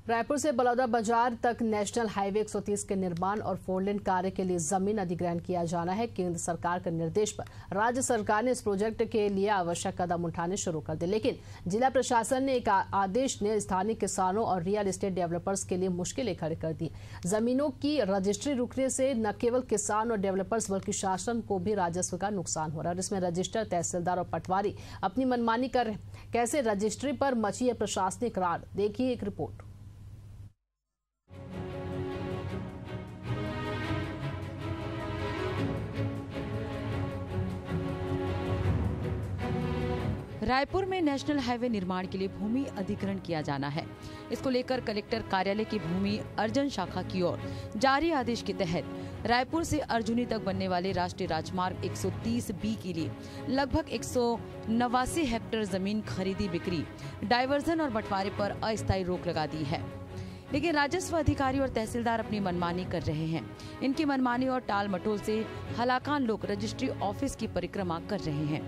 रायपुर से बलौदा बाजार तक नेशनल हाईवे 130 के निर्माण और 4 लेन कार्य के लिए जमीन अधिग्रहण किया जाना है। केंद्र सरकार के निर्देश पर राज्य सरकार ने इस प्रोजेक्ट के लिए आवश्यक कदम उठाने शुरू कर दिए, लेकिन जिला प्रशासन ने एक आदेश ने स्थानीय किसानों और रियल एस्टेट डेवलपर्स के लिए मुश्किलें खड़ी कर दी। जमीनों की रजिस्ट्री रुकने से न केवल किसान और डेवलपर्स बल्कि शासन को भी राजस्व का नुकसान हो रहा है। इसमें रजिस्टर, तहसीलदार और पटवारी अपनी मनमानी कर रहे हैं। कैसे रजिस्ट्री पर मची है प्रशासनिक रार, देखिए एक रिपोर्ट। रायपुर में नेशनल हाईवे निर्माण के लिए भूमि अधिग्रहण किया जाना है। इसको लेकर कलेक्टर कार्यालय की भूमि अर्जन शाखा की ओर जारी आदेश के तहत रायपुर से अर्जुनी तक बनने वाले राष्ट्रीय राजमार्ग 130B के लिए लगभग 189 हेक्टेयर जमीन खरीदी बिक्री, डायवर्जन और बंटवारे पर अस्थायी रोक लगा दी है। लेकिन राजस्व अधिकारी और तहसीलदार अपनी मनमानी कर रहे हैं। इनकी मनमानी और टाल मटोल से हलाकान लोग रजिस्ट्री ऑफिस की परिक्रमा कर रहे हैं।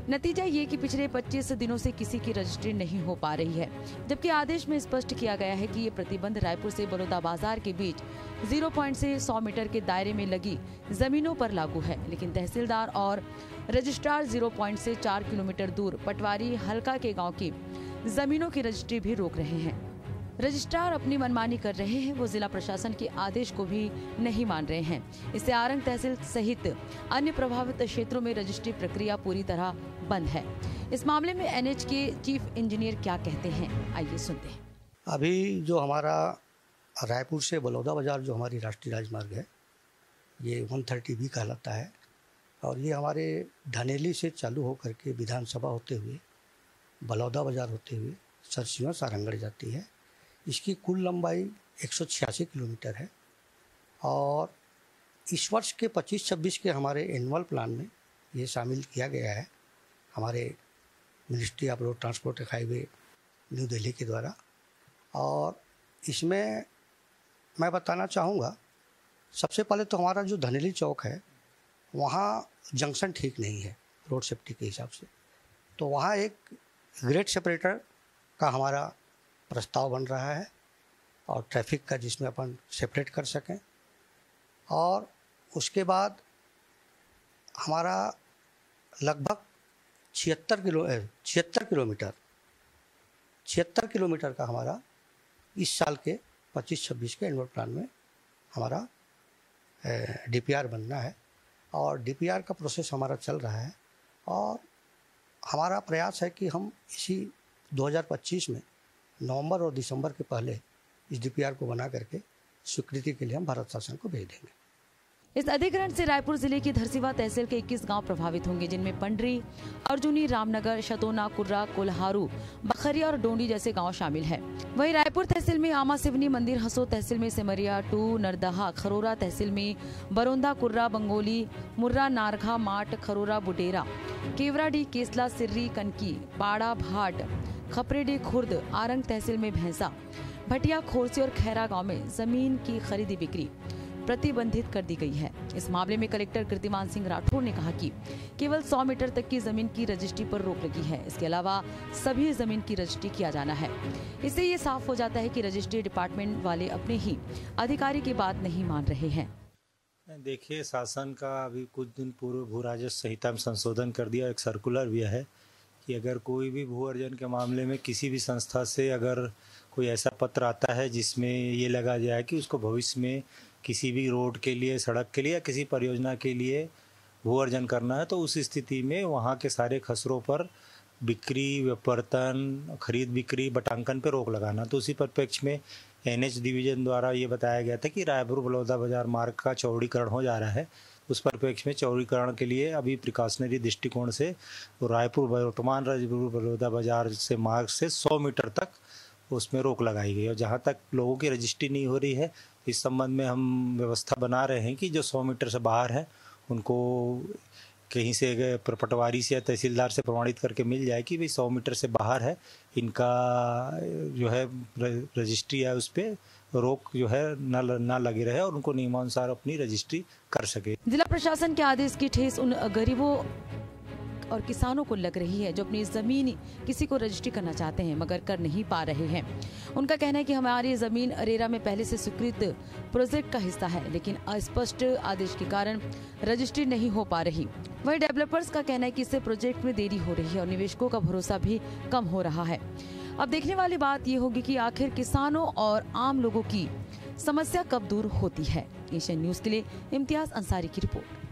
नतीजा ये कि पिछले 25 दिनों से किसी की रजिस्ट्री नहीं हो पा रही है, जबकि आदेश में स्पष्ट किया गया है कि ये प्रतिबंध रायपुर से बलौदा बाजार के बीच 0 पॉइंट से 100 मीटर के दायरे में लगी जमीनों पर लागू है। लेकिन तहसीलदार और रजिस्ट्रार 0 पॉइंट से 4 किलोमीटर दूर पटवारी हल्का के गाँव की जमीनों की रजिस्ट्री भी रोक रहे हैं। रजिस्ट्रार अपनी मनमानी कर रहे हैं, वो जिला प्रशासन के आदेश को भी नहीं मान रहे हैं। इससे आरंग तहसील सहित अन्य प्रभावित क्षेत्रों में रजिस्ट्री प्रक्रिया पूरी तरह बंद है। इस मामले में एनएच के चीफ इंजीनियर क्या कहते हैं, आइए सुनते हैं। अभी जो हमारा रायपुर से बलौदा बाजार जो हमारी राष्ट्रीय राजमार्ग है, ये 130B कहलाता है और ये हमारे धनेली से चालू होकर के विधानसभा होते हुए बलौदा बाजार होते हुए सरसिया सारंगढ़ जाती है। इसकी कुल लंबाई 186 किलोमीटर है और इस वर्ष के 25-26 के हमारे एनुअल प्लान में ये शामिल किया गया है हमारे ministry of road transport and highway new Delhi के द्वारा। और इसमें मैं बताना चाहूँगा, सबसे पहले तो हमारा जो धनेली चौक है वहाँ जंक्शन ठीक नहीं है रोड सेफ्टी के हिसाब से, तो वहाँ एक ग्रेड सेपरेटर का हमारा प्रस्ताव बन रहा है और ट्रैफिक का, जिसमें अपन सेपरेट कर सकें। और उसके बाद हमारा लगभग 76 किलोमीटर का हमारा इस साल के 25-26 के एनुअल प्लान में हमारा डीपीआर बनना है और डीपीआर का प्रोसेस हमारा चल रहा है। और हमारा प्रयास है कि हम इसी 2025 में नवंबर और दिसंबर के पहले इस डीपीआर को बना करके स्वीकृति के लिए हम भारत शासन को भेज देंगे। इस अधिग्रहण से रायपुर जिले की धरसीवा तहसील के 21 गांव प्रभावित होंगे, जिनमें पंडरी, अर्जुनी, रामनगर, शतोना, कुर्रा, कोल्हारू, बखरिया और डोंडी जैसे गांव शामिल हैं। वहीं रायपुर तहसील में आमा सिवनी, मंदिर, हसो तहसील में सिमरिया 2, नरदहा, खरोरा तहसील में बरोंदा, कुर्रा, बंगोली, मुर्रा, नारघा, माट, खरोरा, बुटेरा, केवराडी, केसला, सिर्री, कनकी, पाड़ा, भाट, खपरेडी, खुर्द, आरंग तहसील में भैंसा, भटिया, खोरसी और खैरा गांव में जमीन की खरीदी बिक्री प्रतिबंधित कर दी गई है। इस मामले में कलेक्टर कीर्तिमान सिंह राठौर ने कहा कि केवल 100 मीटर तक की जमीन की रजिस्ट्री पर रोक लगी है। इसके अलावा सभी जमीन की रजिस्ट्री किया जाना है। इससे ये साफ हो जाता है कि रजिस्ट्री डिपार्टमेंट वाले अपने ही अधिकारी की बात नहीं मान रहे हैं। देखिए, शासन का अभी कुछ दिन पूर्व भू राजस्व संहिता में संशोधन कर दिया। एक सर्कुलर भी है कि अगर कोई भी भू अर्जन के मामले में किसी भी संस्था से अगर कोई ऐसा पत्र आता है जिसमें ये लगा जाए कि उसको भविष्य में किसी भी रोड के लिए, सड़क के लिए या किसी परियोजना के लिए भू अर्जन करना है, तो उस स्थिति में वहाँ के सारे खसरों पर बिक्री, व्यापारतन, खरीद बिक्री, बटांकन पर रोक लगाना। तो उसी परिप्रेक्ष्य में एनएच डिवीजन द्वारा ये बताया गया था कि रायपुर बलौदा बाजार मार्ग का चौड़ीकरण हो जा रहा है। उस परिप्रेक्ष्य में चौड़ीकरण के लिए अभी प्रिकॉशनरी दृष्टिकोण से रायपुर वर्तमान रायपुर बलौदा बाजार से मार्ग से 100 मीटर तक उसमें रोक लगाई गई। और जहाँ तक लोगों की रजिस्ट्री नहीं हो रही है, इस संबंध में हम व्यवस्था बना रहे हैं कि जो 100 मीटर से बाहर है उनको कहीं से पटवारी से या तहसीलदार से प्रमाणित करके मिल जाए कि भाई 100 मीटर से बाहर है, इनका जो है रजिस्ट्री है उस पर रोक जो है ना लगी रहे और उनको नियमानुसार अपनी रजिस्ट्री कर सके। जिला प्रशासन के आदेश की ठेस उन गरीबों मालिक और किसानों को लग रही है, जो अपनी जमीन किसी को रजिस्ट्री करना चाहते हैं मगर कर नहीं पा रहे हैं। उनका कहना है कि हमारी जमीन अरेरा में पहले से स्वीकृत प्रोजेक्ट का हिस्सा है, लेकिन अस्पष्ट आदेश के कारण रजिस्ट्री नहीं हो पा रही। वहीं डेवलपर्स का कहना है कि इससे प्रोजेक्ट में देरी हो रही है और निवेशकों का भरोसा भी कम हो रहा है। अब देखने वाली बात ये होगी कि आखिर किसानों और आम लोगों की समस्या कब दूर होती है। एशियन न्यूज के लिए इम्तियाज अंसारी की रिपोर्ट।